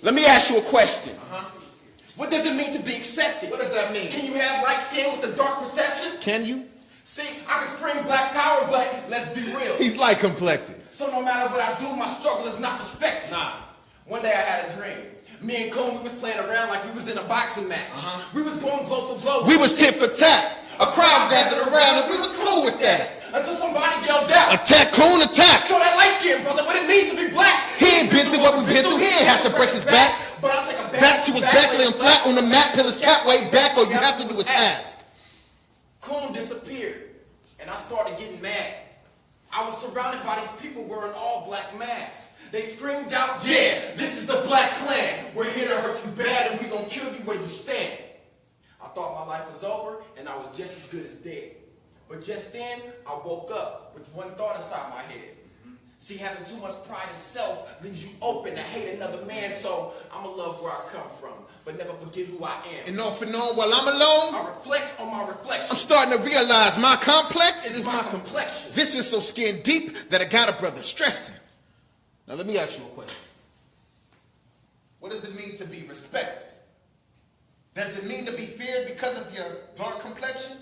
Let me ask you a question. What does it mean to be accepted? What does that mean? Can you have light skin with a dark perception? Can you? See, I can scream black power, but let's be real. He's light complected. So no matter what I do, my struggle is not respected. Nah. One day I had a dream. Me and Coon, we was playing around like we was in a boxing match. We was going blow for blow. We was tit for tat. A crowd gathered around and we was cool with that. Until somebody yelled out, Attack, Coon, attack. show that light skin, brother, what it means to be black. He ain't been through what we've been through. He ain't have to break his back. But I'll take a Back to his back, laying flat on the mat, peel his cap way back, all you have to do is ask. Coon disappeared, and I started getting mad. I was surrounded by these people wearing all black masks. They screamed out, yeah, this is the Black Clan. We're here to hurt you bad, and we gonna kill you where you stand. I thought my life was over, and I was just as good as dead. But just then, I woke up with one thought inside my head. See, having too much pride in self leaves you open to hate another man, so I'ma love where I come from, but never forget who I am. And off and on while I'm alone, I reflect on my reflection. I'm starting to realize my complex It is my complexion. This is so skin deep that I got a brother stressing. Now let me ask you a question. What does it mean to be respected? Does it mean to be feared because of your dark complexion?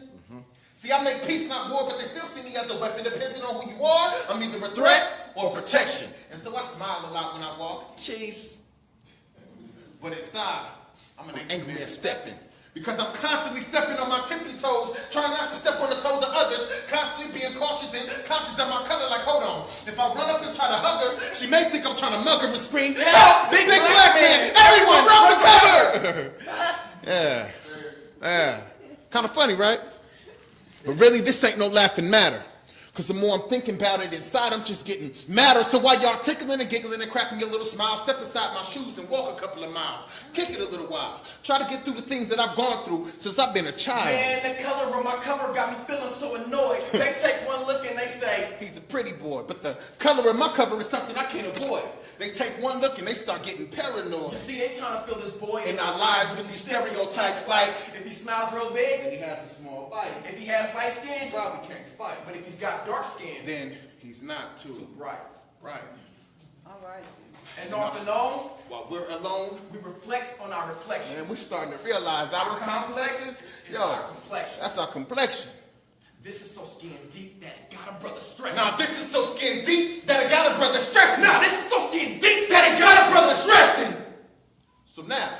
See, I make peace, not war, but they still see me as a weapon. Depending on who you are, I'm either a threat or protection. And so I smile a lot when I walk. Cheese. But inside, I'm an angry man stepping. Because I'm constantly stepping on my tippy toes, trying not to step on the toes of others, constantly being cautious and conscious of my color, like, hold on. If I run up and try to hug her, she may think I'm trying to mug her and scream, help, big black man, everyone run for cover! Yeah. Kind of funny, right? But really, this ain't no laughing matter. Because the more I'm thinking about it inside, I'm just getting madder. So while y'all tickling and giggling and cracking your little smile, step inside my shoes and walk a couple of miles. Kick it a little while. Try to get through the things that I've gone through since I've been a child. Man, the color of my cover got me feeling so annoyed. They take one look and they say, he's a pretty boy. But the color of my cover is something I can't avoid. They take one look and they start getting paranoid. You see, they trying to fill this boy in our lives with these stereotypes like, if he smiles real big, and he has a small bite. If he has light skin, he probably can't fight. But if he's got dark skin, then he's not too bright. Right. All right. And off and on, while we're alone, we reflect on our reflections. And we're starting to realize our complexes, our complexion. That's our complexion. This is so skin deep that it got a brother stressed. Now this is so skin deep that it got a brother stressing. Now this is so skin deep that it got a brother stressing. So now,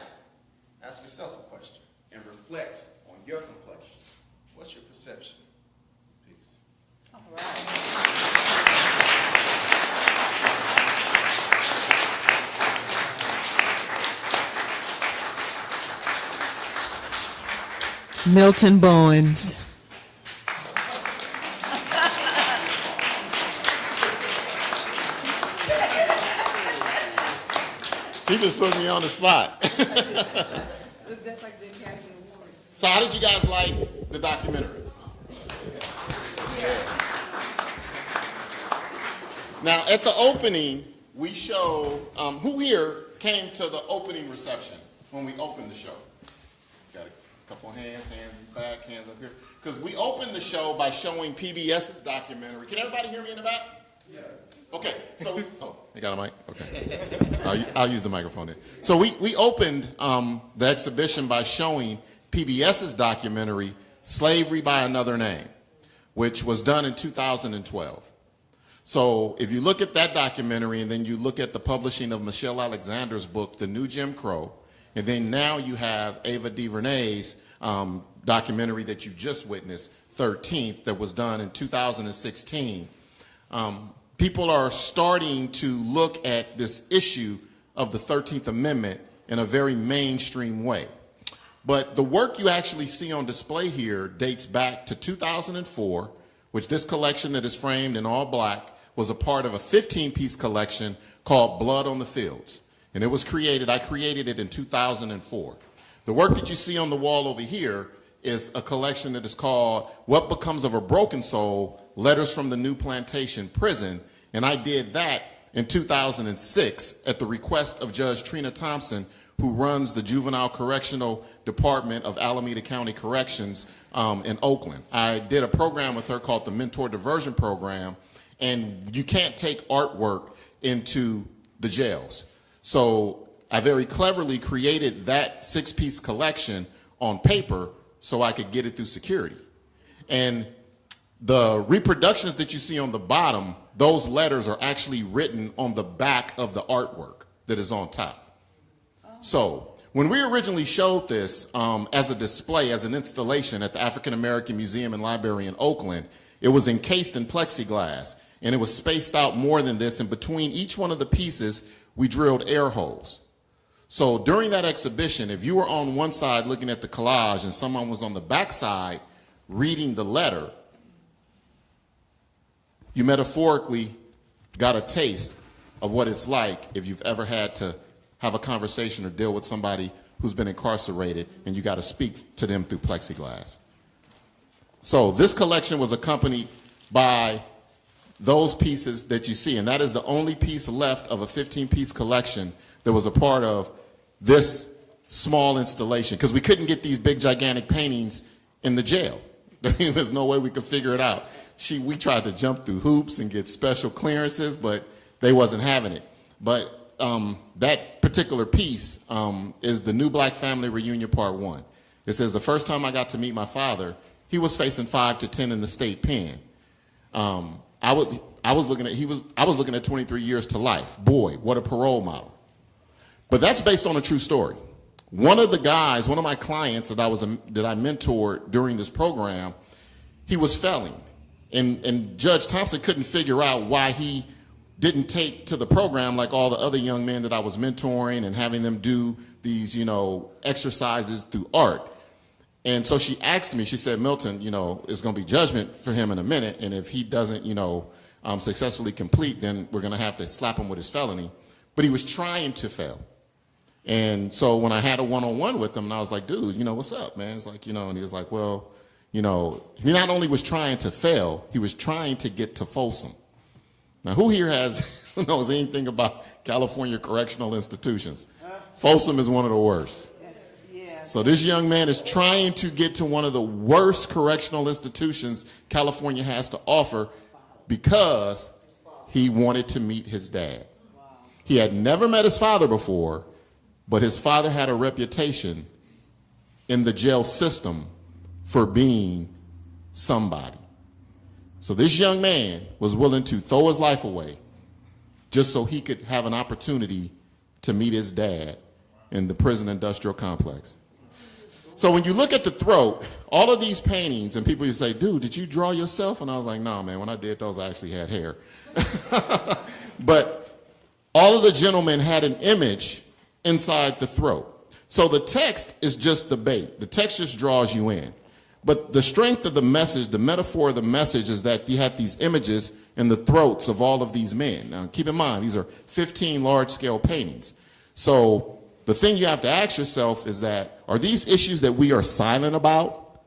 ask yourself a question and reflect on your complexion. What's your perception? Peace. All right. Milton Bowens. He just put me on the spot. So how did you guys like the documentary? Yeah. Now at the opening, we show, who here came to the opening reception when we opened the show? Got a couple of hands back, hands up here. Because we opened the show by showing PBS's documentary. Can everybody hear me in the back? Yeah. Okay, so you got a mic? Okay. I'll use the microphone then. So we opened the exhibition by showing PBS's documentary, Slavery by Another Name, which was done in 2012. So if you look at that documentary and then you look at the publishing of Michelle Alexander's book, The New Jim Crow, and then now you have Ava DuVernay's documentary that you just witnessed, 13th, that was done in 2016. People are starting to look at this issue of the 13th Amendment in a very mainstream way. But the work you actually see on display here dates back to 2004, which this collection that is framed in all black was a part of a 15-piece collection called Blood on the Fields. And it was created, I created it in 2004. The work that you see on the wall over here is a collection that is called What Becomes of a Broken Soul, Letters from the New Plantation Prison. And I did that in 2006 at the request of Judge Trina Thompson, who runs the Juvenile Correctional Department of Alameda County Corrections in Oakland. I did a program with her called the Mentor Diversion Program, and you can't take artwork into the jails. So I very cleverly created that 6-piece collection on paper so I could get it through security. And the reproductions that you see on the bottom, those letters are actually written on the back of the artwork that is on top. So when we originally showed this as a display, as an installation at the African American Museum and Library in Oakland, it was encased in plexiglass, and it was spaced out more than this, and between each one of the pieces, we drilled air holes. So during that exhibition, if you were on one side looking at the collage and someone was on the back side reading the letter, you metaphorically got a taste of what it's like if you've ever had to have a conversation or deal with somebody who's been incarcerated and you got to speak to them through plexiglass. So this collection was accompanied by those pieces that you see, and that is the only piece left of a 15-piece collection that was a part of this small installation, because we couldn't get these big, gigantic paintings in the jail. There was no way we could figure it out. We tried to jump through hoops and get special clearances, but they wasn't having it. But that particular piece is the New Black Family Reunion Part 1. It says, the first time I got to meet my father, he was facing 5 to 10 in the state pen. I was looking at 23 years to life. Boy, what a parole model. But that's based on a true story. One of my clients that I mentored during this program, he was failing. And Judge Thompson couldn't figure out why he didn't take to the program like all the other young men that I was mentoring and having them do these, exercises through art. And so she asked me, she said, Milton, it's going to be judgment for him in a minute. And if he doesn't, successfully complete, then we're going to have to slap him with his felony. But he was trying to fail. And so when I had a one-on-one with him, and I was like, dude, what's up, man? It's like, and he was like, well, he not only was trying to fail, he was trying to get to Folsom. Now, who here knows anything about California correctional institutions? Folsom is one of the worst. Yes. So this young man is trying to get to one of the worst correctional institutions California has to offer because he wanted to meet his dad. He had never met his father before, but his father had a reputation in the jail system for being somebody. So this young man was willing to throw his life away just so he could have an opportunity to meet his dad in the prison industrial complex. So when you look at the throat, all of these paintings, and people used to say, dude, did you draw yourself? And I was like, no, man, when I did those, I actually had hair. But all of the gentlemen had an image inside the throat. So the text is just the bait. The text just draws you in. But the strength of the message, the metaphor of the message is that you had these images in the throats of all of these men. Now, keep in mind, these are 15 large-scale paintings. So the thing you have to ask yourself is that, are these issues that we are silent about?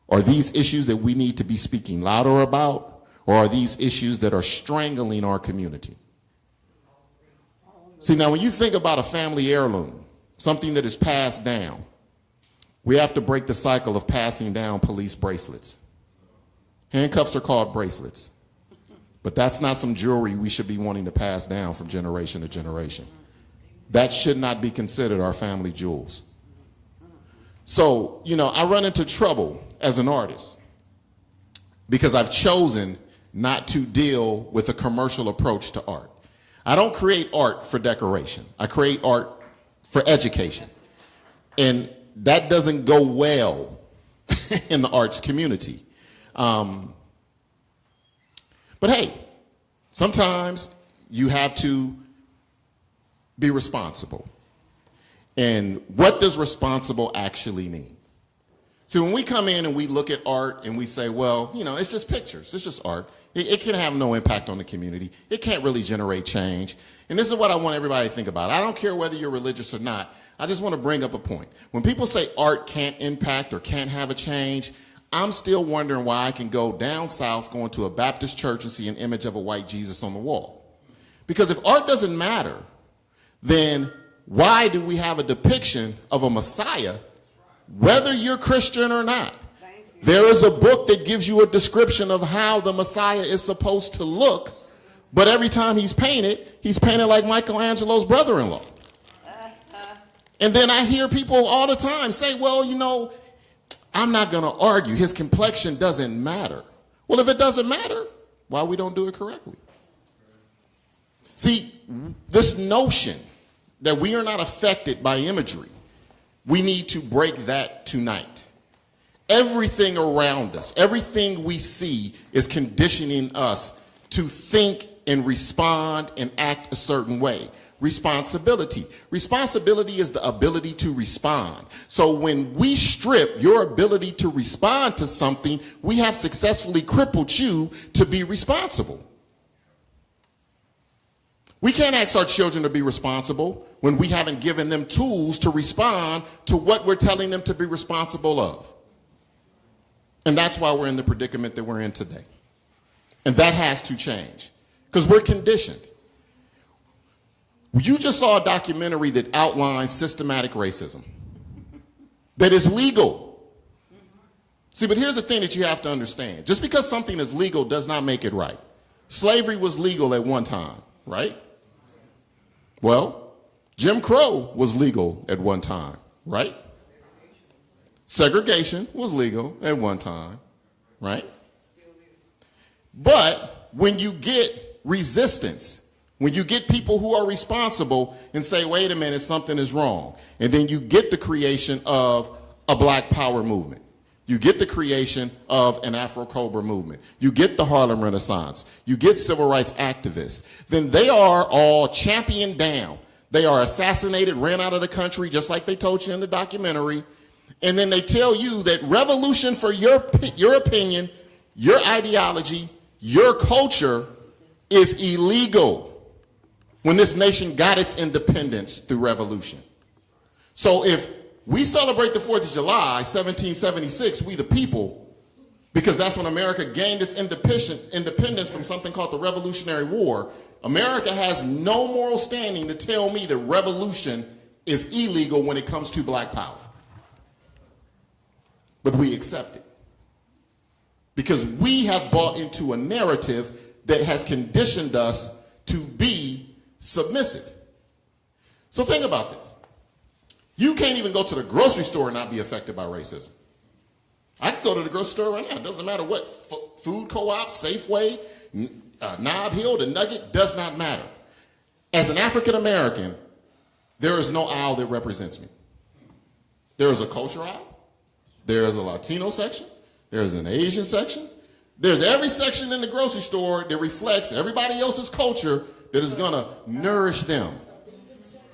Are these issues that we need to be speaking louder about? Or are these issues that are strangling our community? See, now when you think about a family heirloom, something that is passed down, we have to break the cycle of passing down police bracelets. Handcuffs are called bracelets, but that's not some jewelry we should be wanting to pass down from generation to generation. That should not be considered our family jewels. So, I run into trouble as an artist because I've chosen not to deal with a commercial approach to art. I don't create art for decoration. I create art for education. And that doesn't go well in the arts community. But hey, sometimes you have to be responsible. And what does responsible actually mean? So when we come in and we look at art and we say, well, it's just pictures, it's just art. It can have no impact on the community. It can't really generate change. And this is what I want everybody to think about. I don't care whether you're religious or not. I just want to bring up a point. When people say art can't impact or can't have a change, I'm still wondering why I can go down south, going to a Baptist church and see an image of a white Jesus on the wall. Because if art doesn't matter, then why do we have a depiction of a Messiah, whether you're Christian or not? There is a book that gives you a description of how the Messiah is supposed to look, but every time he's painted like Michelangelo's brother-in-law. And then I hear people all the time say, well, you know, I'm not going to argue. His complexion doesn't matter. Well, if it doesn't matter, why we don't do it correctly? See, this notion that we are not affected by imagery, we need to break that tonight. Everything around us, everything we see is conditioning us to think and respond and act a certain way. Responsibility. Responsibility is the ability to respond. So when we strip your ability to respond to something, we have successfully crippled you to be responsible. We can't ask our children to be responsible when we haven't given them tools to respond to what we're telling them to be responsible of. And that's why we're in the predicament that we're in today. And that has to change because we're conditioned. You just saw a documentary that outlines systematic racism that is legal. See, but here's the thing that you have to understand. Just because something is legal does not make it right. Slavery was legal at one time, right? Well, Jim Crow was legal at one time, right? Segregation was legal at one time, right? But when you get resistance, when you get people who are responsible and say, wait a minute, something is wrong, and then you get the creation of a Black Power movement, you get the creation of an Afro-Cobra movement, you get the Harlem Renaissance, you get civil rights activists, then they are all championed down. They are assassinated, ran out of the country, just like they told you in the documentary, and then they tell you that revolution for your opinion, your ideology, your culture is illegal when this nation got its independence through revolution. So if we celebrate the 4th of July, 1776, we the people, because that's when America gained its independence from something called the Revolutionary War, America has no moral standing to tell me that revolution is illegal when it comes to Black power. But we accept it because we have bought into a narrative that has conditioned us to be submissive. So think about this. You can't even go to the grocery store and not be affected by racism. I can go to the grocery store right now. It doesn't matter what, Food Co-op, Safeway, Nob Hill, the Nugget, does not matter. As an African American, there is no aisle that represents me. There is a culture aisle. There is a Latino section. There's an Asian section. There's every section in the grocery store that reflects everybody else's culture that is going to nourish them.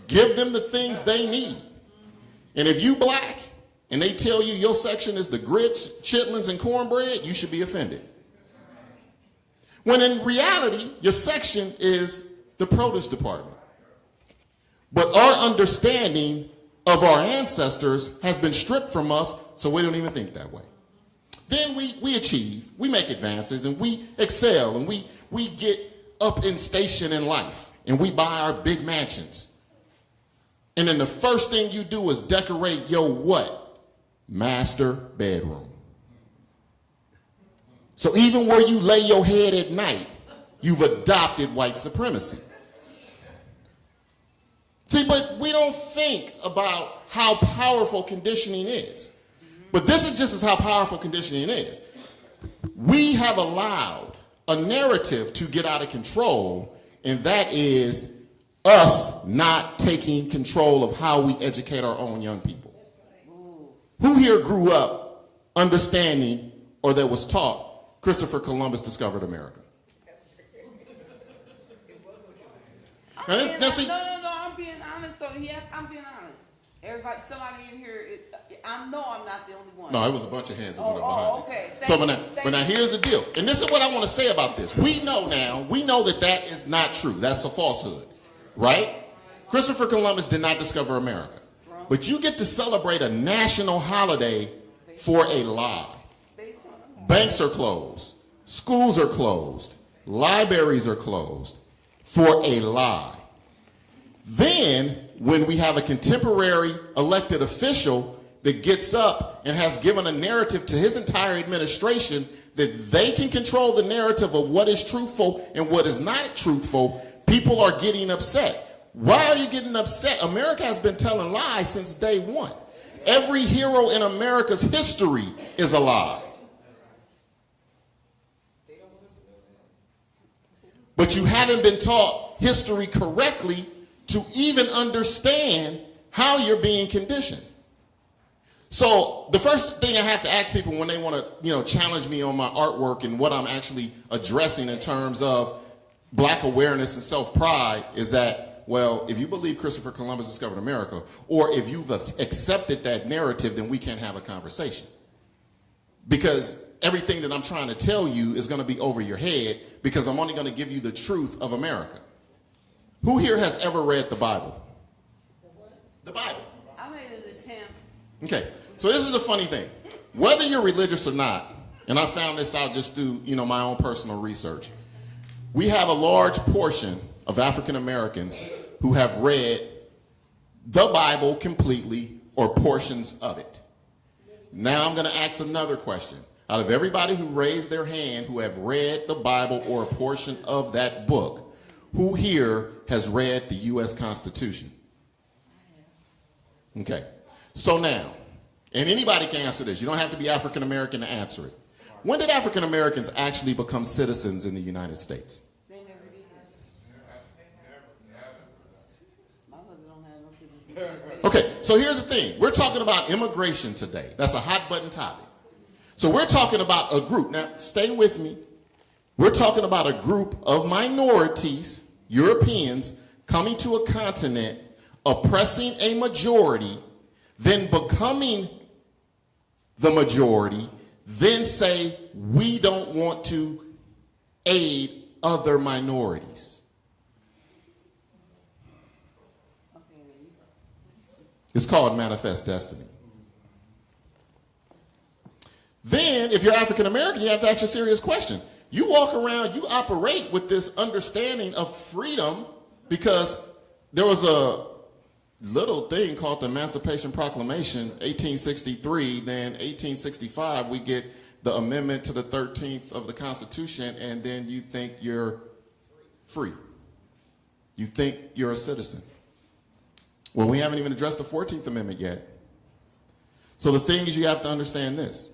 Give them the things they need. And if you Black and they tell you your section is the grits, chitlins, and cornbread, you should be offended. When in reality, your section is the produce department. But our understanding of our ancestors has been stripped from us, so we don't even think that way. Then we achieve, we make advances, and we excel, and we get up in station in life, and we buy our big mansions. And then the first thing you do is decorate your what? Master bedroom. So even where you lay your head at night, you've adopted white supremacy. See, but we don't think about how powerful conditioning is. But this is just as how powerful conditioning is. We have allowed a narrative to get out of control, and that is us not taking control of how we educate our own young people. Who here grew up understanding or that was taught Christopher Columbus discovered America? No, I'm being honest. So I'm being honest. Everybody, somebody in here, I'm not the only one. No, it was a bunch of hands that went up behind you. Okay. But now here's the deal. And this is what I want to say about this. We know that is not true. That's a falsehood, right? Christopher Columbus did not discover America. But you get to celebrate a national holiday for a lie. Banks are closed. Schools are closed. Libraries are closed for a lie. Then, when we have a contemporary elected official that gets up and has given a narrative to his entire administration that they can control the narrative of what is truthful and what is not truthful, people are getting upset. Why are you getting upset? America has been telling lies since day one. Every hero in America's history is a lie. But you haven't been taught history correctly to even understand how you're being conditioned. So the first thing I have to ask people when they want to, challenge me on my artwork and what I'm actually addressing in terms of black awareness and self-pride is that, well, if you believe Christopher Columbus discovered America, or if you've accepted that narrative, then we can't have a conversation. Because everything that I'm trying to tell you is going to be over your head, because I'm only going to give you the truth of America. Who here has ever read the Bible? The Bible. I made an attempt. Okay, so this is the funny thing. Whether you're religious or not, and I found this out just through, my own personal research, we have a large portion of African Americans who have read the Bible completely or portions of it. Now I'm going to ask another question. Out of everybody who raised their hand who have read the Bible or a portion of that book, who here has read the U.S. Constitution? Okay. So now, and anybody can answer this. You don't have to be African American to answer it. When did African Americans actually become citizens in the United States? They never did. My mother don't have no citizenship. Okay, so here's the thing. We're talking about immigration today. That's a hot button topic. So we're talking about a group. Now, stay with me. We're talking about a group of minorities, Europeans, coming to a continent, oppressing a majority, then becoming the majority, then say, we don't want to aid other minorities. It's called manifest destiny. Then, if you're African American, you have to ask a serious question. You walk around, you operate with this understanding of freedom because there was a little thing called the Emancipation Proclamation, 1863. Then 1865, we get the amendment to the 13th of the Constitution, and then you think you're free. You think you're a citizen. Well, we haven't even addressed the 14th Amendment yet. So the thing is, you have to understand this.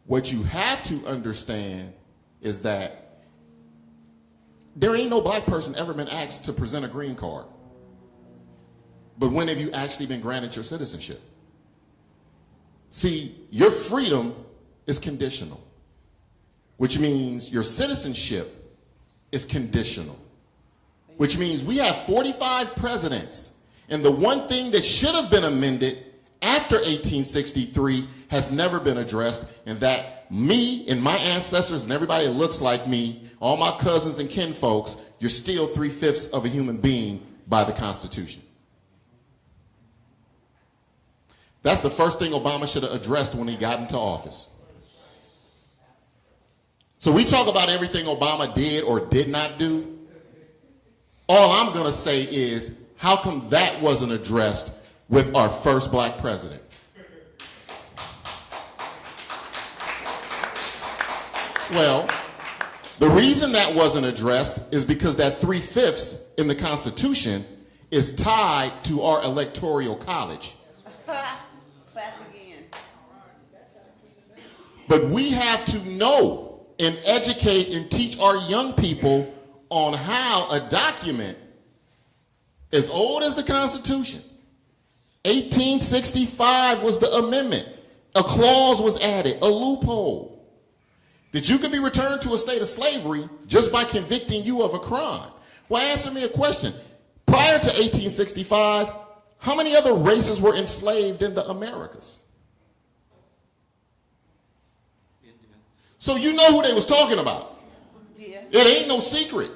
What you have to understand is that there ain't no black person ever been asked to present a green card. But when have you actually been granted your citizenship? See, your freedom is conditional, which means your citizenship is conditional, which means we have 45 presidents, and the one thing that should have been amended after 1863 has never been addressed, and that me and my ancestors and everybody that looks like me, all my cousins and kinfolks, you're still 3/5 of a human being by the Constitution. That's the first thing Obama should have addressed when he got into office. So we talk about everything Obama did or did not do. All I'm going to say is, how come that wasn't addressed with our first black president? Well, the reason that wasn't addressed is because that 3/5 in the Constitution is tied to our electoral college. Clap again. But we have to know and educate and teach our young people on how a document as old as the Constitution, 1865 was the amendment. A clause was added, a loophole, that you could be returned to a state of slavery just by convicting you of a crime. Well, answer me a question. Prior to 1865, how many other races were enslaved in the Americas? So you know who they was talking about. Yeah. It ain't no secret.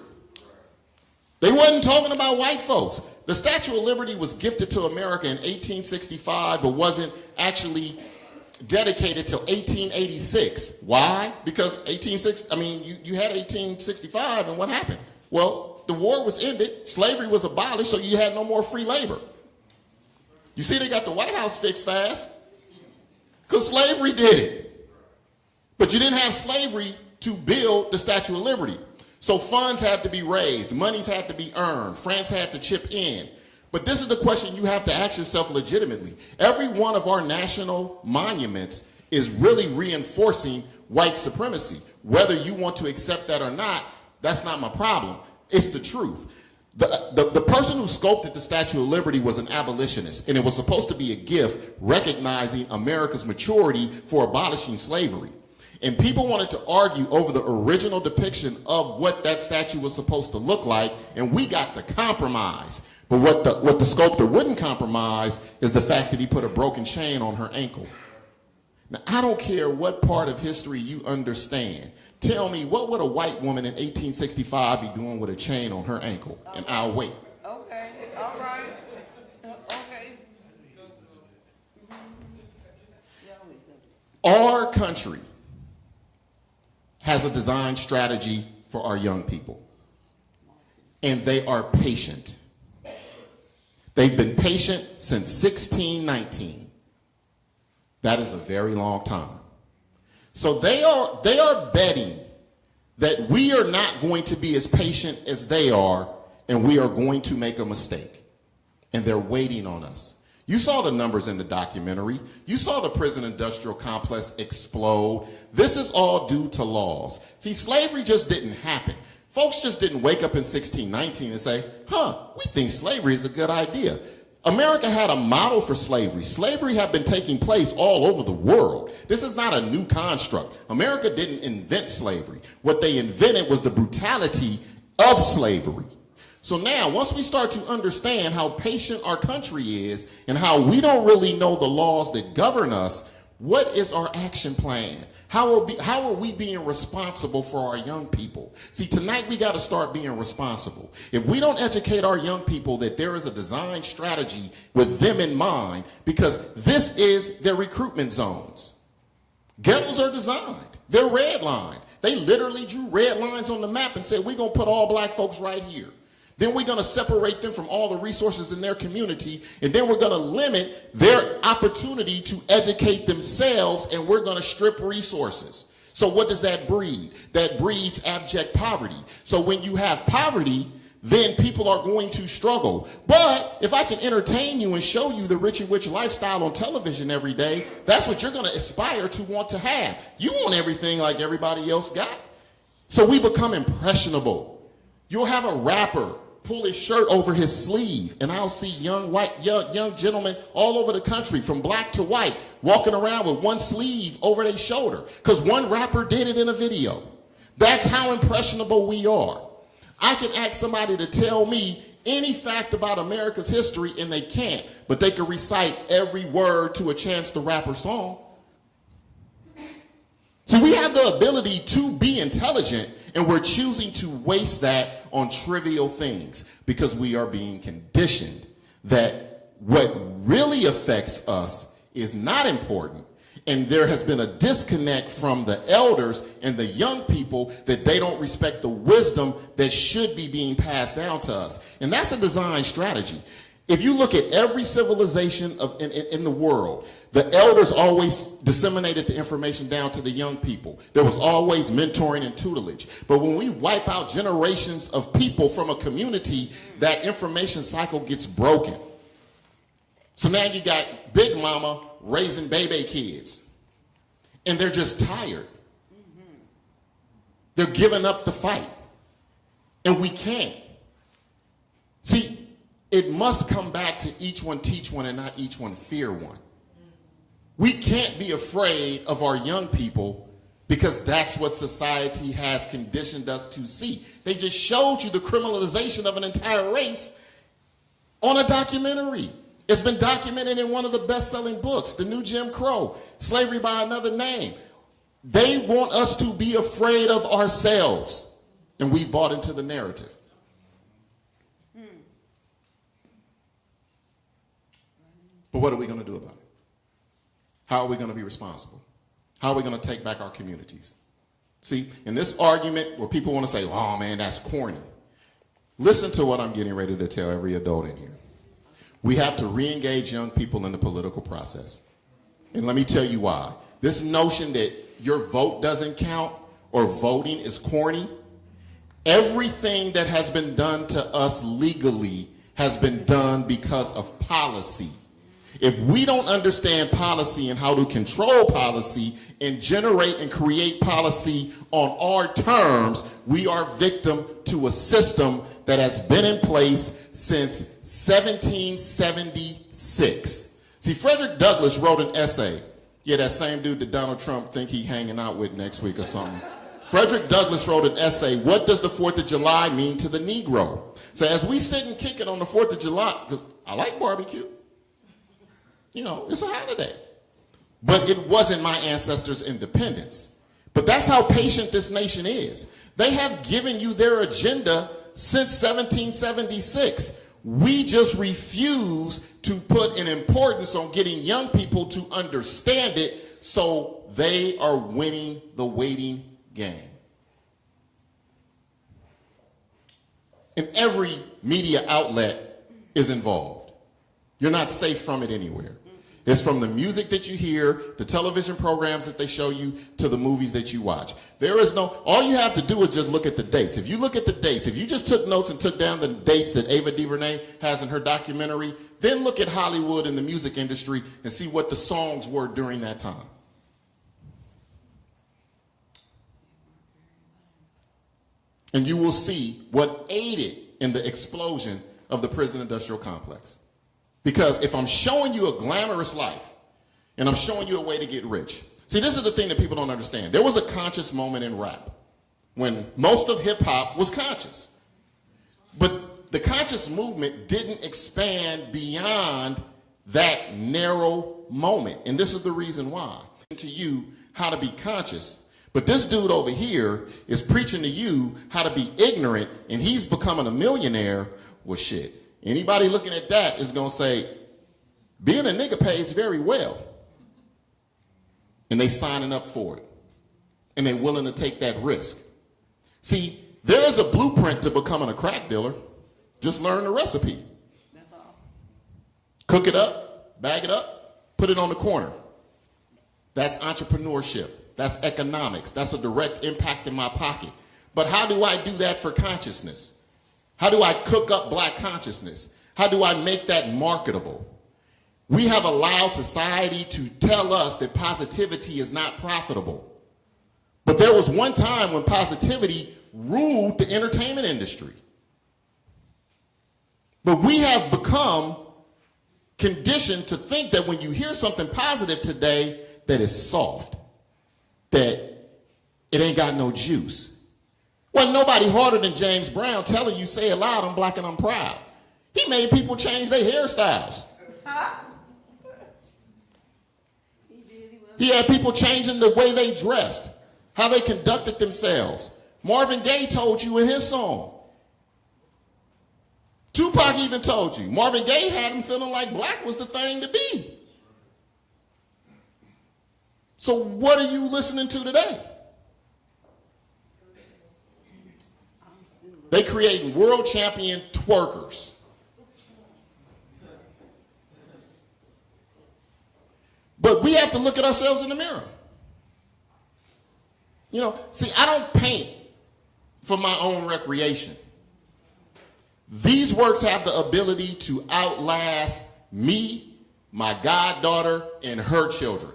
They wasn't talking about white folks. The Statue of Liberty was gifted to America in 1865, but wasn't actually dedicated till 1886. Why? Because you had 1865, and what happened? Well, the war was ended, slavery was abolished, so you had no more free labor. You see, they got the White House fixed fast because slavery did it. But you didn't have slavery to build the Statue of Liberty. So funds had to be raised, monies had to be earned, France had to chip in. But this is the question you have to ask yourself legitimately. Every one of our national monuments is really reinforcing white supremacy. Whether you want to accept that or not, that's not my problem. It's the truth. The person who sculpted the Statue of Liberty was an abolitionist, and it was supposed to be a gift recognizing America's maturity for abolishing slavery. And people wanted to argue over the original depiction of what that statue was supposed to look like, and we got the compromise. But what the sculptor wouldn't compromise is the fact that he put a broken chain on her ankle. Now, I don't care what part of history you understand. Tell me, what would a white woman in 1865 be doing with a chain on her ankle? And I'll wait. Okay, all right. Okay. Our country has a design strategy for our young people, and they are patient. They've been patient since 1619. That is a very long time. So they are betting that we are not going to be as patient as they are, and we are going to make a mistake. And they're waiting on us. You saw the numbers in the documentary. You saw the prison industrial complex explode. This is all due to laws. See, slavery just didn't happen. Folks just didn't wake up in 1619 and say, we think slavery is a good idea. America had a model for slavery. Slavery had been taking place all over the world. This is not a new construct. America didn't invent slavery. What they invented was the brutality of slavery. So now, once we start to understand how patient our country is and how we don't really know the laws that govern us, what is our action plan? How are we being responsible for our young people? See, tonight we got to start being responsible. If we don't educate our young people that there is a design strategy with them in mind, because this is their recruitment zones. Ghettos are designed. They're redlined. They literally drew red lines on the map and said, we're going to put all black folks right here. Then we're going to separate them from all the resources in their community, and then we're going to limit their opportunity to educate themselves, and we're going to strip resources. So what does that breed? That breeds abject poverty. So when you have poverty, then people are going to struggle. But if I can entertain you and show you the Richie Rich lifestyle on television every day, that's what you're going to aspire to want to have. You want everything like everybody else got. So we become impressionable. You'll have a rapper pull his shirt over his sleeve, and I'll see young gentlemen all over the country, from black to white, walking around with one sleeve over their shoulder because one rapper did it in a video. That's how impressionable we are. I can ask somebody to tell me any fact about America's history, and they can't, but they can recite every word to a Chance the Rapper song. So we have the ability to be intelligent, and we're choosing to waste that on trivial things because we are being conditioned that what really affects us is not important. And there has been a disconnect from the elders and the young people that they don't respect the wisdom that should be being passed down to us. And that's a design strategy. If you look at every civilization in the world, the elders always disseminated the information down to the young people. There was always mentoring and tutelage. But when we wipe out generations of people from a community, that information cycle gets broken. So now you got Big Mama raising baby kids, and they're just tired. They're giving up the fight, and we can't. See, it must come back to each one teach one and not each one fear one. We can't be afraid of our young people because that's what society has conditioned us to see. They just showed you the criminalization of an entire race on a documentary. It's been documented in one of the best-selling books, The New Jim Crow, Slavery by Another Name. They want us to be afraid of ourselves, and we've bought into the narrative. But what are we going to do about it? How are we going to be responsible? How are we going to take back our communities? See, in this argument where people want to say, oh man, that's corny. Listen to what I'm getting ready to tell every adult in here. We have to re-engage young people in the political process. And let me tell you why. This notion that your vote doesn't count or voting is corny, Everything that has been done to us legally has been done because of policy. If we don't understand policy and how to control policy and generate and create policy on our terms, we are victim to a system that has been in place since 1776. See, Frederick Douglass wrote an essay. Yeah, that same dude that Donald Trump think he hanging out with next week or something. Frederick Douglass wrote an essay, What Does the 4th of July Mean to the Negro? So as we sit and kick it on the 4th of July, because I like barbecue, you know, it's a holiday. But it wasn't my ancestors' independence. But that's how patient this nation is. They have given you their agenda since 1776. We just refuse to put an importance on getting young people to understand it, so they are winning the waiting game. And every media outlet is involved. You're not safe from it anywhere. It's from the music that you hear, the television programs that they show you, to the movies that you watch. There is no, all you have to do is just look at the dates. If you look at the dates, if you just took notes and took down the dates that Ava DuVernay has in her documentary, then look at Hollywood and the music industry and see what the songs were during that time. And you will see what aided in the explosion of the prison industrial complex. Because if I'm showing you a glamorous life and I'm showing you a way to get rich, see, this is the thing that people don't understand. There was a conscious moment in rap when most of hip hop was conscious. But the conscious movement didn't expand beyond that narrow moment. And this is the reason why. To you how to be conscious. But this dude over here is preaching to you how to be ignorant, and he's becoming a millionaire. Well, shit. Anybody looking at that is going to say, being a nigga pays very well. And they signing up for it. And they're willing to take that risk. See, there is a blueprint to becoming a crack dealer. Just learn the recipe. That's all. Cook it up, bag it up, put it on the corner. That's entrepreneurship. That's economics. That's a direct impact in my pocket. But how do I do that for consciousness? How do I cook up black consciousness? How do I make that marketable? We have allowed society to tell us that positivity is not profitable. But there was one time when positivity ruled the entertainment industry. But we have become conditioned to think that when you hear something positive today, that is soft, that it ain't got no juice. Wasn't nobody harder than James Brown telling you, say it loud, I'm black and I'm proud. He made people change their hairstyles. He had people changing the way they dressed, how they conducted themselves. Marvin Gaye told you in his song. Tupac even told you. Marvin Gaye had him feeling like black was the thing to be. So what are you listening to today? They creating world champion twerkers. But we have to look at ourselves in the mirror. You know, see, I don't paint for my own recreation. These works have the ability to outlast me, my goddaughter, and her children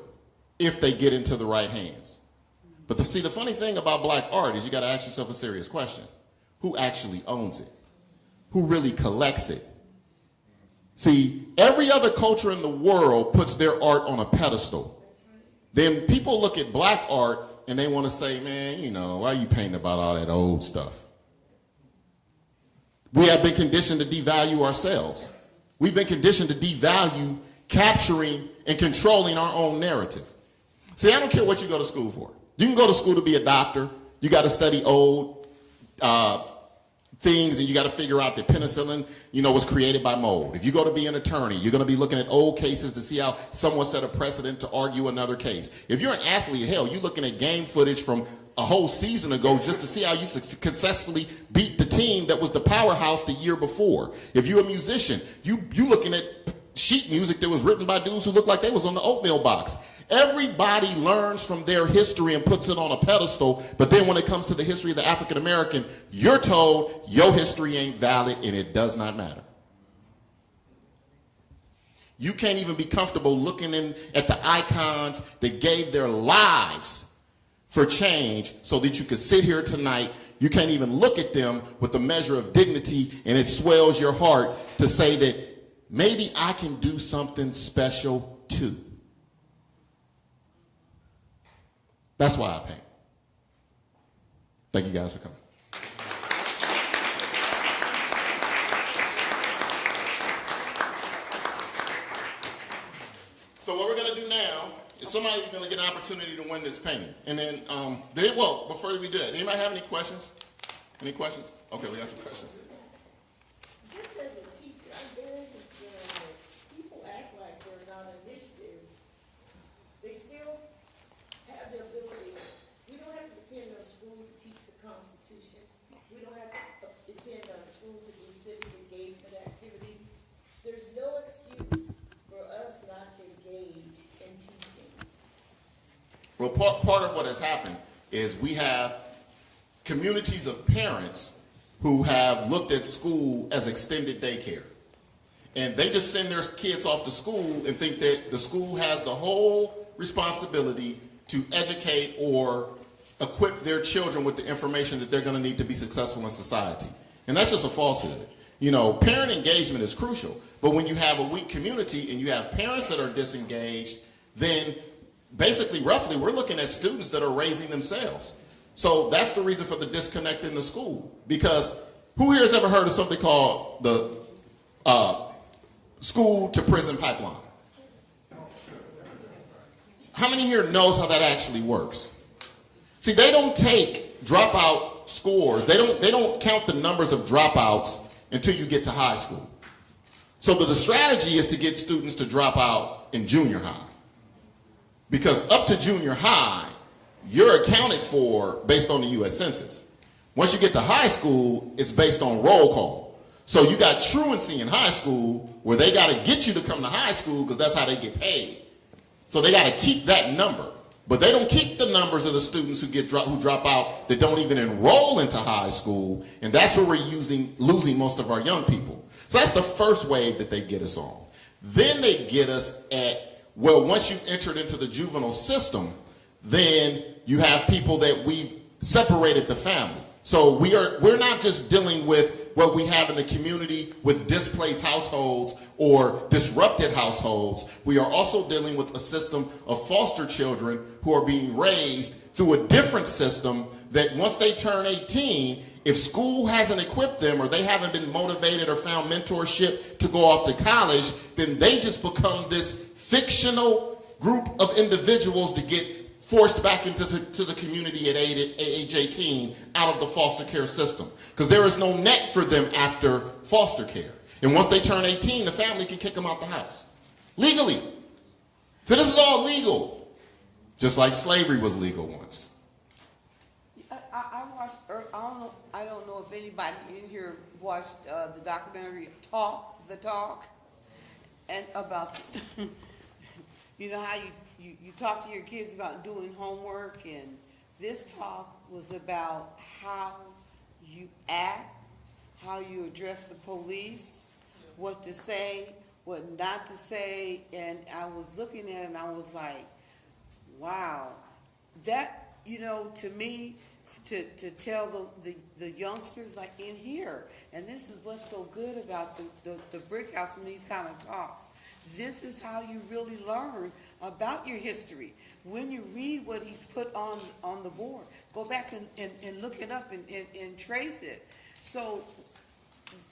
if they get into the right hands. But the funny thing about black art is you got to ask yourself a serious question. Who actually owns it? Who really collects it? See, every other culture in the world puts their art on a pedestal. Then people look at black art and they want to say, man, you know, why are you painting about all that old stuff? We have been conditioned to devalue ourselves. We've been conditioned to devalue capturing and controlling our own narrative. See, I don't care what you go to school for. You can go to school to be a doctor. You got to study old things, and you got to figure out that penicillin, you know, was created by mold. If you go to be an attorney, you're going to be looking at old cases to see how someone set a precedent to argue another case. If you're an athlete, hell, you're looking at game footage from a whole season ago just to see how you successfully beat the team that was the powerhouse the year before. If you're a musician, you looking at sheet music that was written by dudes who looked like they was on the oatmeal box. Everybody learns from their history and puts it on a pedestal, but then when it comes to the history of the African American, you're told your history ain't valid and it does not matter. You can't even be comfortable looking at the icons that gave their lives for change so that you could sit here tonight. You can't even look at them with a measure of dignity, and it swells your heart to say that maybe I can do something special too. That's why I paint. Thank you guys for coming. So what we're going to do now is somebody's going to get an opportunity to win this painting. And then, well, before we do that, anybody have any questions? Any questions? Okay, we got some questions. Just as a teacher, I'm very concerned that people act like they're not initiatives. They still have the ability. We don't have to depend on schools to teach the Constitution. We don't have to depend on schools to do civic engagement activities. There's no excuse for us not to engage in teaching. Well, part of what has happened is we have communities of parents who have looked at school as extended daycare. And they just send their kids off to school and think that the school has the whole responsibility to educate or equip their children with the information that they're going to need to be successful in society. And that's just a falsehood. You know, parent engagement is crucial. But when you have a weak community and you have parents that are disengaged, then basically, roughly, we're looking at students that are raising themselves. So that's the reason for the disconnect in the school. Because who here has ever heard of something called the school to prison pipeline? How many here knows how that actually works? See, they don't take dropout scores. They don't count the numbers of dropouts until you get to high school. So the strategy is to get students to drop out in junior high. Because up to junior high, you're accounted for based on the U.S. Census. Once you get to high school, it's based on roll call. So you got truancy in high school where they got to get you to come to high school because that's how they get paid. So they got to keep that number. But they don't keep the numbers of the students who drop out that don't even enroll into high school. And that's where we're losing most of our young people. So that's the first wave that they get us on. Then they get us at, well, once you've entered into the juvenile system, then you have people that we've separated the family. So we're not just dealing with what we have in the community with displaced households or disrupted households. We are also dealing with a system of foster children who are being raised through a different system that once they turn 18, if school hasn't equipped them or they haven't been motivated or found mentorship to go off to college, then they just become this fictional group of individuals to get forced back into the community at age 18 out of the foster care system. Because there is no net for them after foster care. And once they turn 18, the family can kick them out the house. Legally. So this is all legal. Just like slavery was legal once. I watched, I don't know if anybody in here watched the documentary Talk the Talk, and about, you know how you talk to your kids about doing homework, and this talk was about how you act, how you address the police, what to say, what not to say, and I was looking at it and I was like, wow, that, you know, to me, to tell the youngsters like in here, and this is what's so good about the Brick House and these kind of talks. This is how you really learn about your history. When you read what he's put on the board, go back and look it up and trace it. So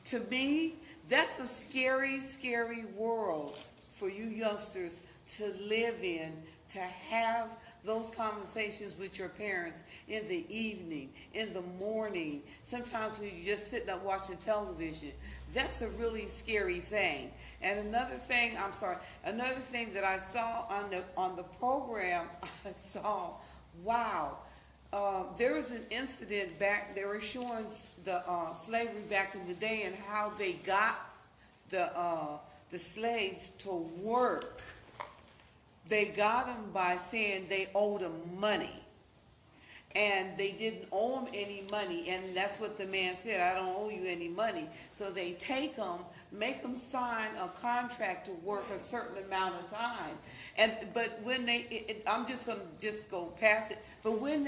to me, that's a scary, scary world for you youngsters to live in, to have those conversations with your parents in the evening, in the morning. Sometimes when you're just sitting up watching television. That's a really scary thing. And another thing that I saw on the program, I saw, wow, there was an incident back, they were showing the slavery back in the day and how they got the the slaves to work. They got them by saying they owed them money. And they didn't owe them any money, and that's what the man said, I don't owe you any money. So they take them, make them sign a contract to work a certain amount of time. But when I'm just gonna go past it, but when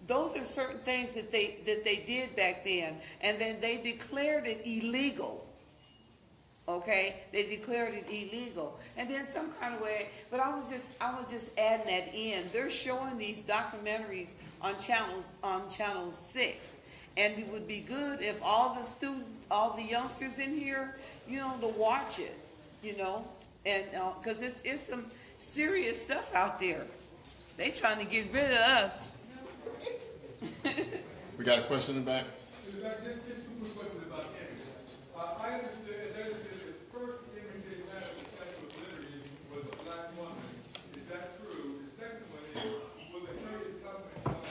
those are certain things that they did back then, and then they declared it illegal. Okay, they declared it illegal, and then some kind of way. But I was just adding that in. They're showing these documentaries on channel 6, and it would be good if all the youngsters in here, to watch it, and because it's some serious stuff out there. They trying to get rid of us. We got a question in the back? Just two quick questions about image. I understood that the first image they had of the Statue of Liberty was a black woman. Is that true? The second one is, will the Harriet Tubman come out?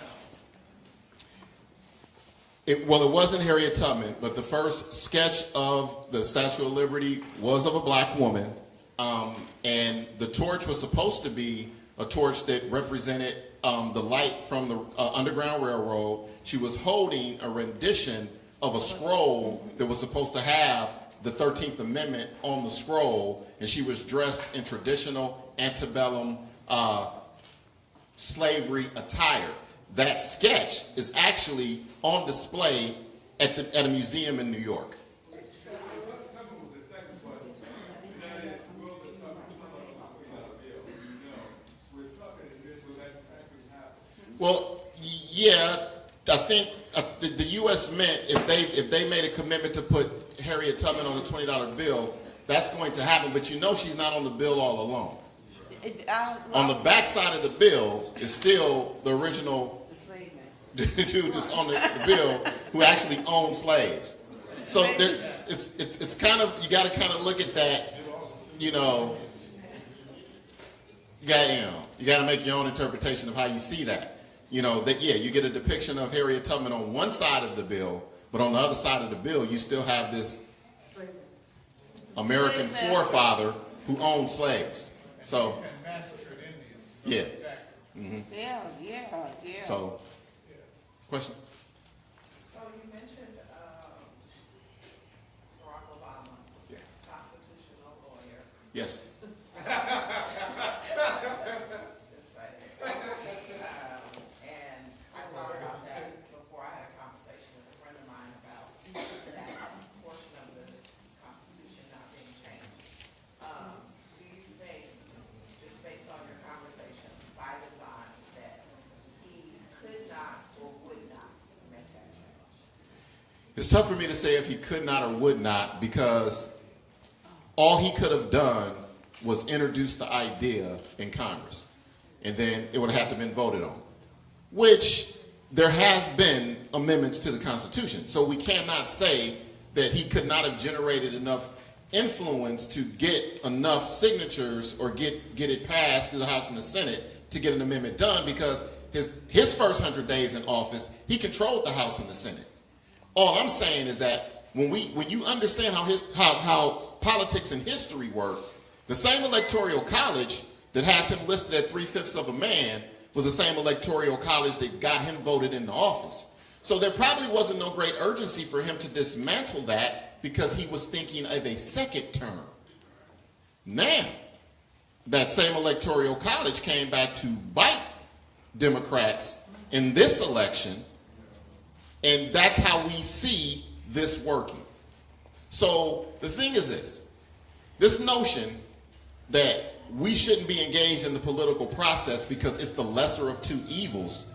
Well, it wasn't Harriet Tubman, but the first sketch of the Statue of Liberty was of a black woman, and the torch was supposed to be a torch that represented the light from the Underground Railroad. She was holding a rendition of a scroll that was supposed to have the 13th Amendment on the scroll, and she was dressed in traditional antebellum slavery attire. That sketch is actually on display at a museum in New York. Well, yeah, I think the U.S. Mint, if they made a commitment to put Harriet Tubman on the $20 bill, that's going to happen. But she's not on the bill all alone. On the back side of the bill is still the original dude that's on the bill who actually owned slaves. So it's kind of, you got to kind of look at that, you got to make your own interpretation of how you see that. You get a depiction of Harriet Tubman on one side of the bill, but on the other side of the bill, you still have this American forefather who owned slaves. So, yeah. Mm-hmm. Yeah. So, question? So you mentioned Barack Obama, constitutional lawyer. Yes. Just saying. And I thought about that before I had a conversation with a friend of mine about that portion of the Constitution not being changed. Do you think, just based on your conversation, by design, that he could not or would not make that change? It's tough for me to say if he could not or would not, because all he could have done was introduce the idea in Congress, and then it would have to been voted on, which there has been amendments to the Constitution. So we cannot say that he could not have generated enough influence to get enough signatures or get it passed through the House and the Senate to get an amendment done, because his first 100 days in office, he controlled the House and the Senate. All I'm saying is that when you understand how politics and history work, the same electoral college that has him listed at 3/5 of a man was the same electoral college that got him voted into office. So there probably wasn't no great urgency for him to dismantle that, because he was thinking of a second term. Now, that same electoral college came back to bite Democrats in this election, and that's how we see this working. So the thing is this notion that we shouldn't be engaged in the political process because it's the lesser of two evils,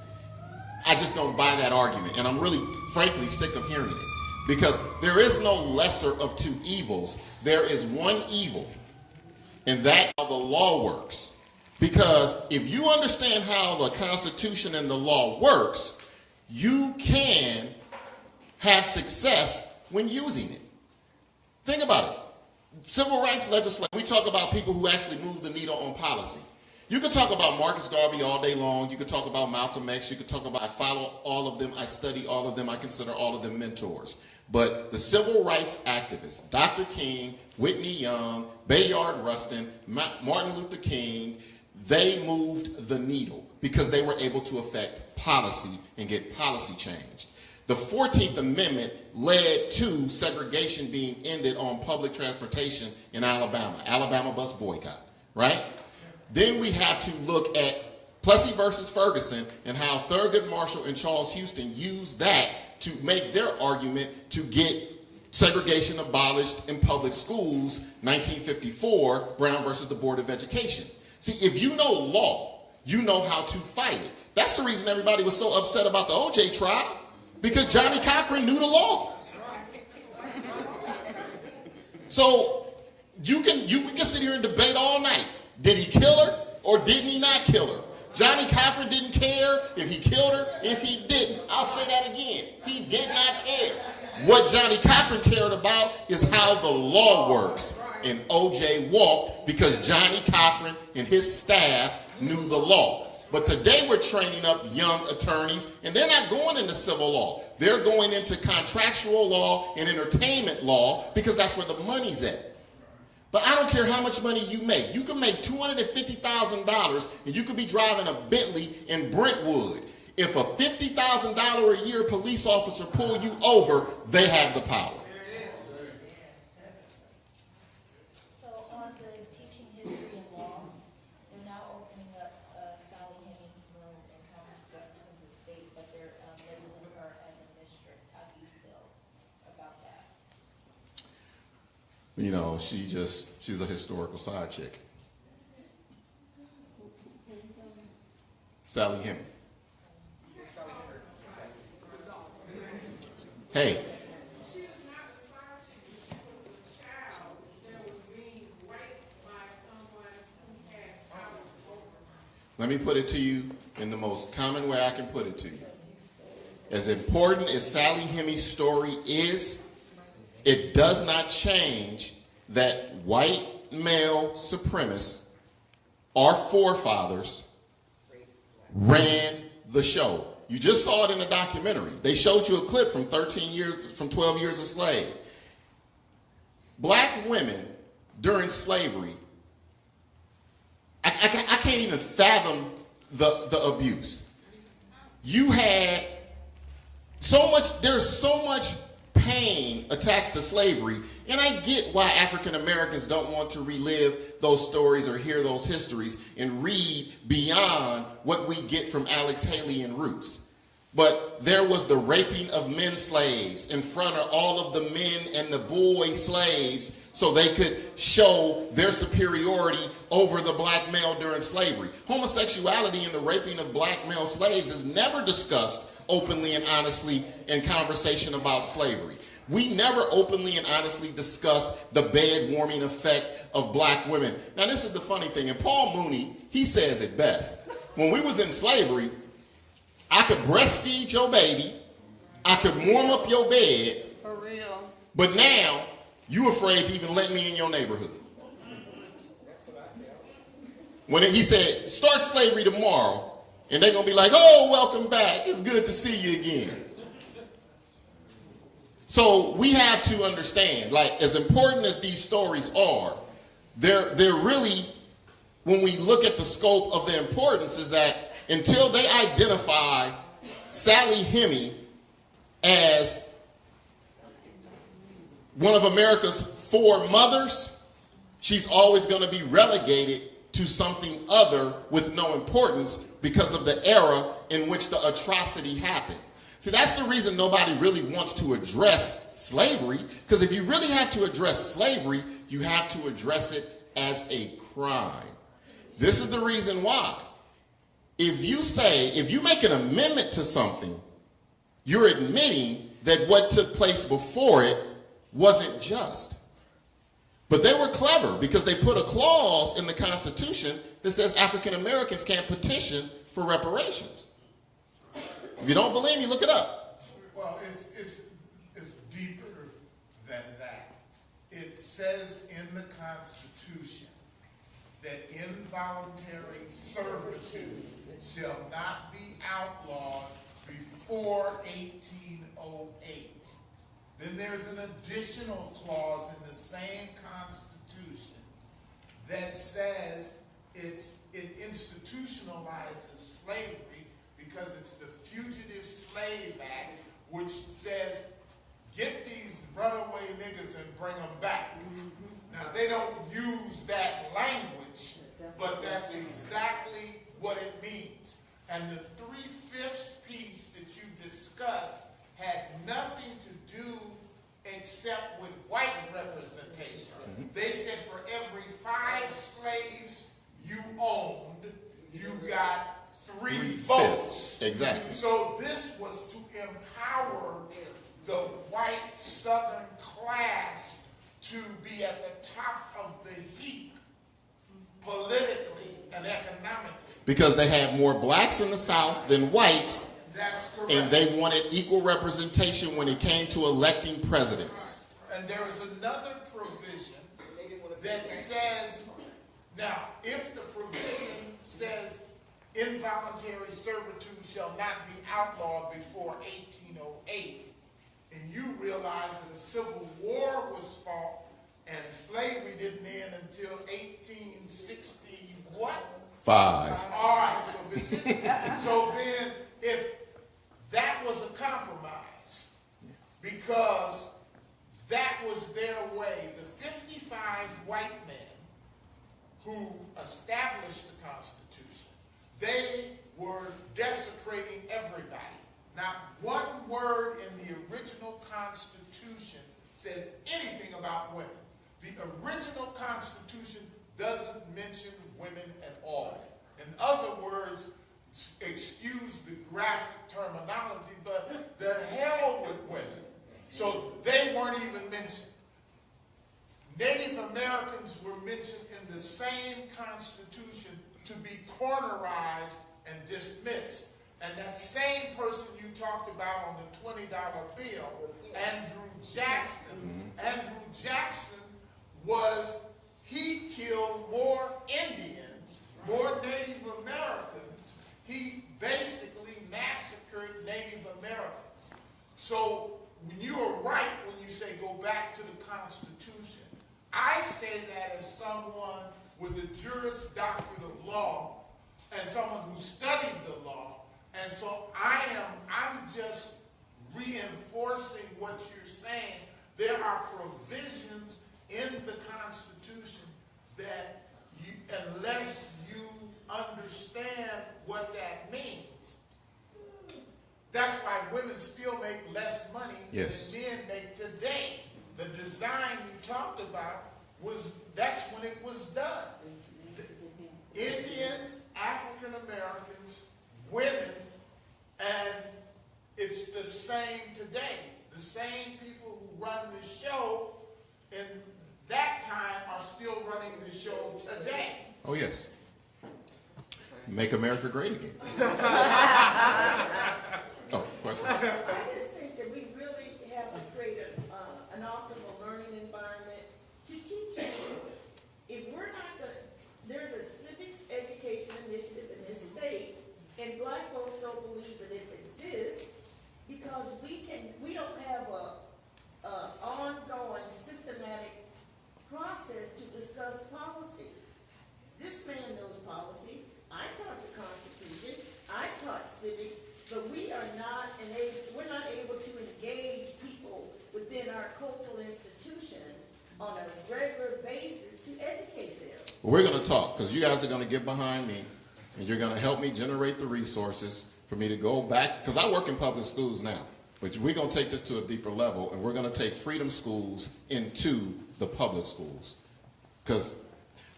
I just don't buy that argument. And I'm really, frankly, sick of hearing it. Because there is no lesser of two evils. There is one evil. And that's how the law works. Because if you understand how the Constitution and the law works, you can have success when using it. Think about it. Civil rights legislation, we talk about people who actually move the needle on policy. You could talk about Marcus Garvey all day long. You could talk about Malcolm X. You could talk about, I follow all of them. I study all of them. I consider all of them mentors. But the civil rights activists, Dr. King, Whitney Young, Bayard Rustin, Martin Luther King, they moved the needle because they were able to affect policy and get policy changed. The 14th Amendment led to segregation being ended on public transportation in Alabama, Alabama bus boycott, right? Then we have to look at Plessy versus Ferguson and how Thurgood Marshall and Charles Houston used that to make their argument to get segregation abolished in public schools, 1954, Brown versus the Board of Education. See, if you know law, you know how to fight it. That's the reason everybody was so upset about the OJ trial, because Johnny Cochran knew the law. So we can sit here and debate all night. Did he kill her or didn't he not kill her? Johnny Cochran didn't care if he killed her, if he didn't. I'll say that again. He did not care. What Johnny Cochran cared about is how the law works. And OJ walked because Johnny Cochran and his staff knew the law. But today we're training up young attorneys, and they're not going into civil law. They're going into contractual law and entertainment law because that's where the money's at. But I don't care how much money you make. You can make $250,000 and you could be driving a Bentley in Brentwood. If a $50,000 a year police officer pull you over, they have the power. So on the teaching history and law, they're now opening up Sally Hemings' room in Thomas Jefferson's estate, but they're labeling her as a mistress. How do you feel about that? You know, she's a historical side chick. Sally Heming. Hey. She is not a side chick. She was a child that was being raped by someone who had power over her. Let me put it to you in the most common way I can put it to you. As important as Sally Heming's story is, it does not change that white male supremacists, our forefathers, ran the show. You just saw it in the documentary. They showed you a clip from 12 years a slave. Black women during slavery, I can't even fathom the abuse. You had there's so much pain attached to slavery, and I get why African Americans don't want to relive those stories or hear those histories and read beyond what we get from Alex Haley and Roots. But there was the raping of men slaves in front of all of the men and the boy slaves so they could show their superiority over the black male during slavery. Homosexuality and the raping of black male slaves is never discussed openly and honestly in conversation about slavery. We never openly and honestly discuss the bed warming effect of black women. Now, this is the funny thing, and Paul Mooney, he says it best. When we was in slavery, I could breastfeed your baby, I could warm up your bed. For real. But now, you afraid to even let me in your neighborhood. When he said, start slavery tomorrow, and they're going to be like, oh, welcome back. It's good to see you again. So we have to understand, like, as important as these stories are, they're really, when we look at the scope of their importance, is that until they identify Sally Heming as one of America's four mothers, she's always going to be relegated to something other with no importance because of the era in which the atrocity happened. See, that's the reason nobody really wants to address slavery, because if you really have to address slavery, you have to address it as a crime. This is the reason why. If you make an amendment to something, you're admitting that what took place before it wasn't just. But they were clever because they put a clause in the Constitution that says African Americans can't petition for reparations. If you don't believe me, look it up. Well, it's deeper than that. It says in the Constitution that involuntary servitude shall not be outlawed before 1808. then there's an additional clause in the same Constitution that says it institutionalizes slavery because it's the Fugitive Slave Act, which says, get these runaway niggas and bring them back. Now, they don't use that language, but that's exactly what it means. And the 3/5 piece that you discussed had nothing to do except with white representation. They said for every 5 slaves you owned, you got 3 votes. Exactly. So this was to empower the white Southern class to be at the top of the heap politically and economically. Because they had more blacks in the South than whites, That's correct. and they wanted equal representation when it came to electing presidents. And there is another provision that says, now, if the provision says involuntary servitude shall not be outlawed before 1808, and you realize that the Civil War was fought and slavery didn't end until 1860 what? 5. All right, so if it didn't, so then if that was a compromise, because that was their way, the 55 white men who established the Constitution, they were desecrating everybody. Not one word in the original Constitution says anything about women. The original Constitution doesn't mention women at all. In other words, excuse the graphic terminology, but the hell with women. So they weren't even mentioned. Native Americans were mentioned in the same Constitution to be cornerized and dismissed. And that same person you talked about on the $20 bill, Andrew Jackson. Andrew Jackson he killed more Indians, more Native Americans. He basically massacred Native Americans. So when you are right when you say go back to the Constitution, I say that as someone with a Juris Doctorate of Law and someone who studied the law. And so I'm just reinforcing what you're saying. There are provisions in the Constitution that unless you understand what that means, that's why women still make less money than men make today. The design you talked about that's when it was done. Indians, African Americans, women, and it's the same today. The same people who run the show in that time are still running the show today. Oh, yes. Make America great again. Oh, question? I just think that we really have to create an optimal learning environment to teach people. If we're not there's a civics education initiative in this state, and black folks don't believe that it exists because we don't have a ongoing systematic process to discuss policy. This man knows policy. I taught the Constitution. I taught civics, but we're not able to engage people within our cultural institution on a regular basis to educate them. We're going to talk because you guys are going to get behind me and you're going to help me generate the resources for me to go back, because I work in public schools now, but we're going to take this to a deeper level, and we're going to take freedom schools into the public schools, because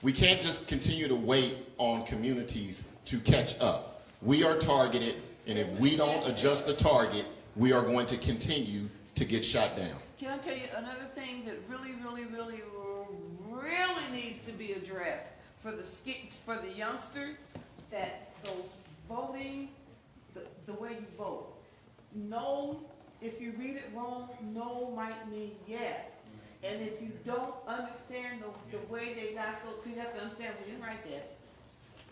we can't just continue to wait on communities to catch up. We are targeted, and if we don't adjust the target, we are going to continue to get shot down. Can I tell you another thing that really needs to be addressed for the youngsters, that those voting, the way you vote. No, if you read it wrong, no might mean yes. And if you don't understand the way they got those, you have to understand we didn't write that.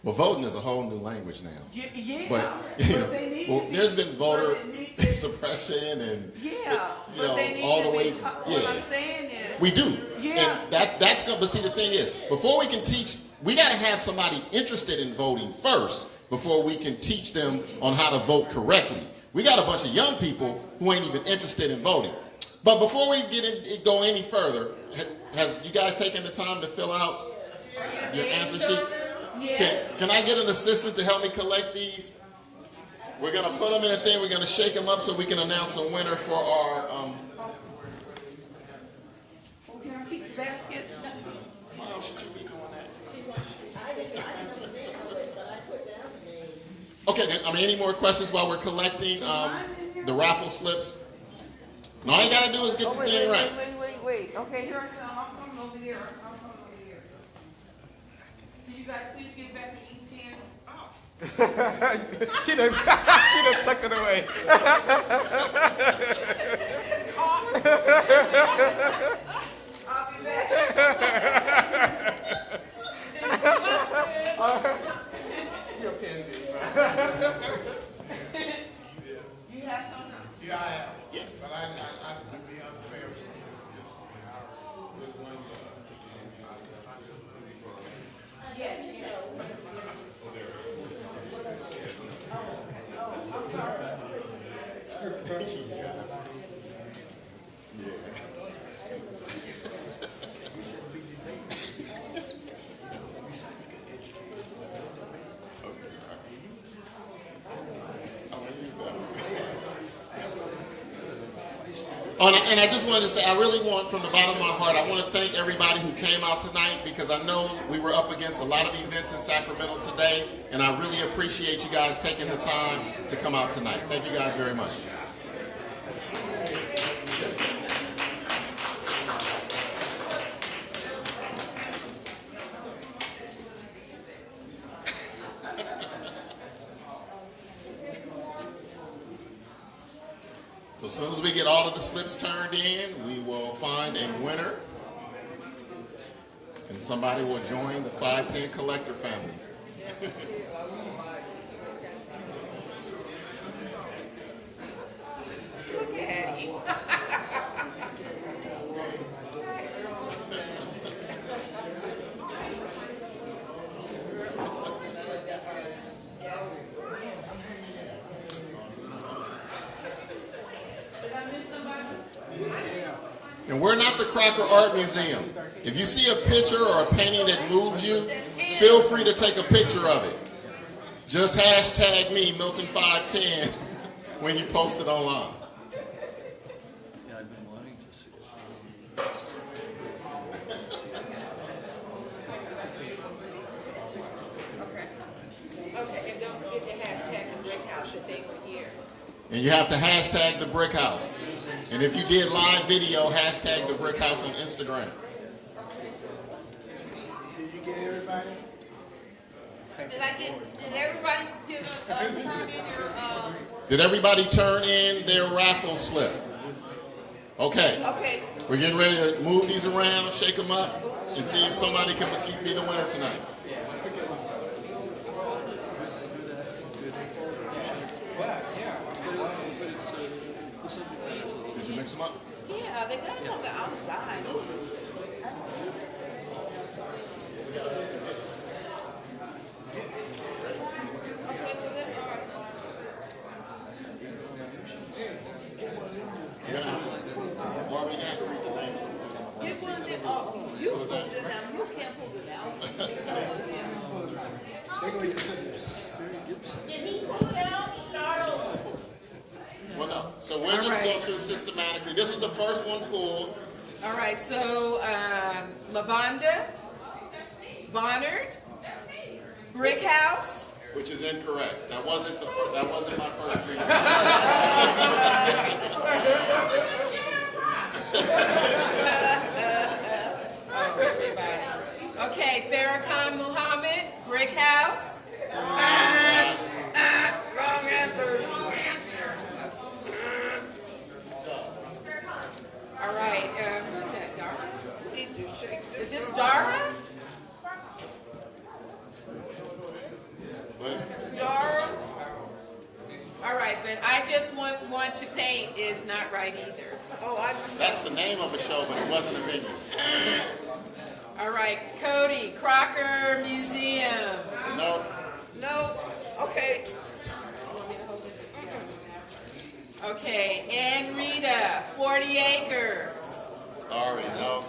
Well, voting is a whole new language now. Yeah, But, you know, they need well, to there's be- been voter but they need to- suppression and, Yeah, you but know, they need all to the way, be what I'm yeah. saying is. We do. Yeah. And that's good. But see, the thing is, before we can teach, we got to have somebody interested in voting first before we can teach them on how to vote correctly. We got a bunch of young people who ain't even interested in voting. But before we go any further, has you guys taken the time to fill out your answer sheet? Can I get an assistant to help me collect these? We're going to put them in a thing. We're going to shake them up so we can announce a winner for our... Oh, can I keep the basket? Mom, should you be doing that? Okay, then, any more questions while we're collecting the raffle slips? And all you got to do is get the thing right. Wait. Okay, here I come. I'm coming over here. Can you guys please get back the ink pen? Oh. She done tucked it away. I'll be back. Your pen, dude. You have something? Yeah, I have. Yeah. But I'd be unfair for me to just, with one, And I just wanted to say, I really want, from the bottom of my heart, I want to thank everybody who came out tonight, because I know we were up against a lot of events in Sacramento today, and I really appreciate you guys taking the time to come out tonight. Thank you guys very much. So as soon as we get all of the slips turned in, we will find a winner, and somebody will join the 510 Collector family. Look at him. And we're not the Crocker Art Museum. If you see a picture or a painting that moves you, feel free to take a picture of it. Just hashtag me, Milton510, when you post it online. Okay, and don't forget to hashtag the brick house if they were here. And you have to hashtag the Brick House. And if you did live video, hashtag the Brick House on Instagram. Did you get everybody? Did everybody get a turn in your, Did everybody turn in their raffle slip? Okay. okay. We're getting ready to move these around, shake them up, and see if somebody can be the winner tonight. Did you mix them up? Yeah, they got it on the outside. Get one of them, you pull this out, you can't pull it out. Did he pull it out? Start over. Well, no. So we'll just go through systematically. This is the first one pulled. All right, so Lavonda, Bonnard, Brick House. Which is incorrect. That wasn't my first reading. Okay, Farrakhan Muhammad, Brick House. Wrong answer. All right, who is that, Dara? Is this Dara? Want to Paint is not right either. That's the name of a show, but it wasn't a venue. All right, Cody, Crocker Museum. No, No, okay. Okay, Ann Rita, 40 Acres. sorry, no.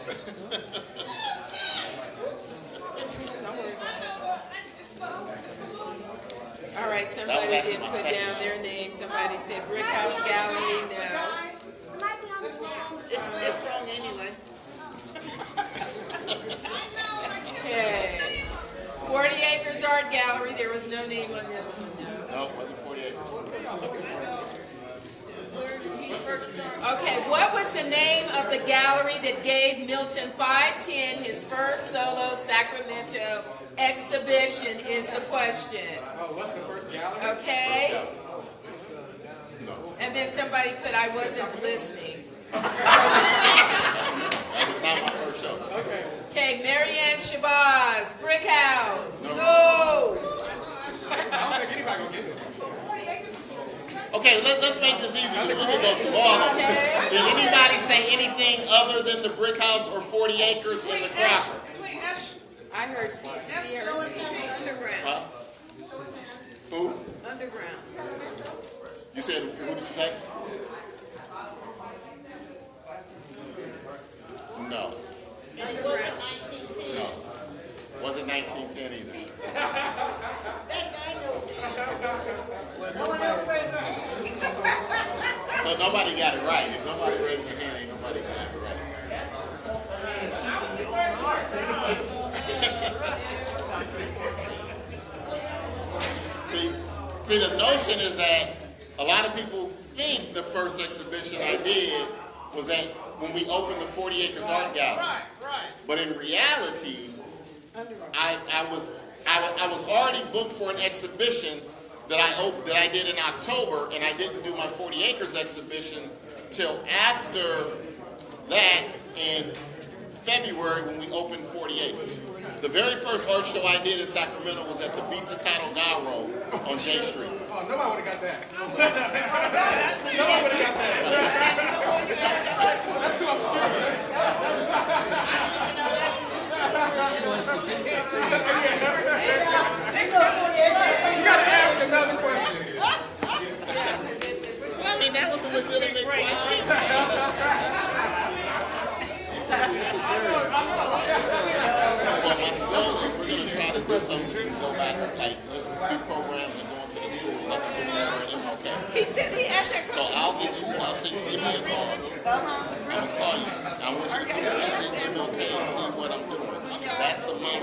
All right, somebody actually did my put second down show. their name. Somebody said Brick House Gallery, no. It's wrong anyway. Okay. 40 Acres Art Gallery, there was no name on this one, no. No, it wasn't 48. Okay, what was the name of the gallery that gave Milton 510 his first solo Sacramento exhibition is the question. Oh, what's the first gallery? Okay? And then somebody put, I wasn't listening. That was not my first show. Okay, Marianne Shabazz, Brick House. No. I don't think anybody gonna get it. Okay, let's make this easy because we can go through all of them. Okay. Did anybody say anything other than the Brick House or 40 Acres in the Crocker? I heard CRC. Underground. Huh? Who? Underground. You said, who did you say? No. No. Wasn't 1910 either. So nobody got it right. If nobody raised their hand, ain't nobody gonna have it right. See, the notion is that a lot of people think the first exhibition I did was at when we opened the 40 Acres Art Gallery. But in reality, I was already booked for an exhibition that I did in October, and I didn't do my 40 Acres exhibition till after that in February when we opened 40 Acres. The very first art show I did in Sacramento was at the Bisacano Garo on J Street. Oh, nobody would have got that. Nobody would have got that. That's too obscure. You gotta ask another question. I mean, that was a legitimate question. Well, my goal is we're going to try to do something, go back, like, just do programs and go into the schools like we do over in MLK. He said he asked that So I'll give you, I'll see, give me a call. I'm going to call you. I want you to come to MLK and see what I'm doing. That's the model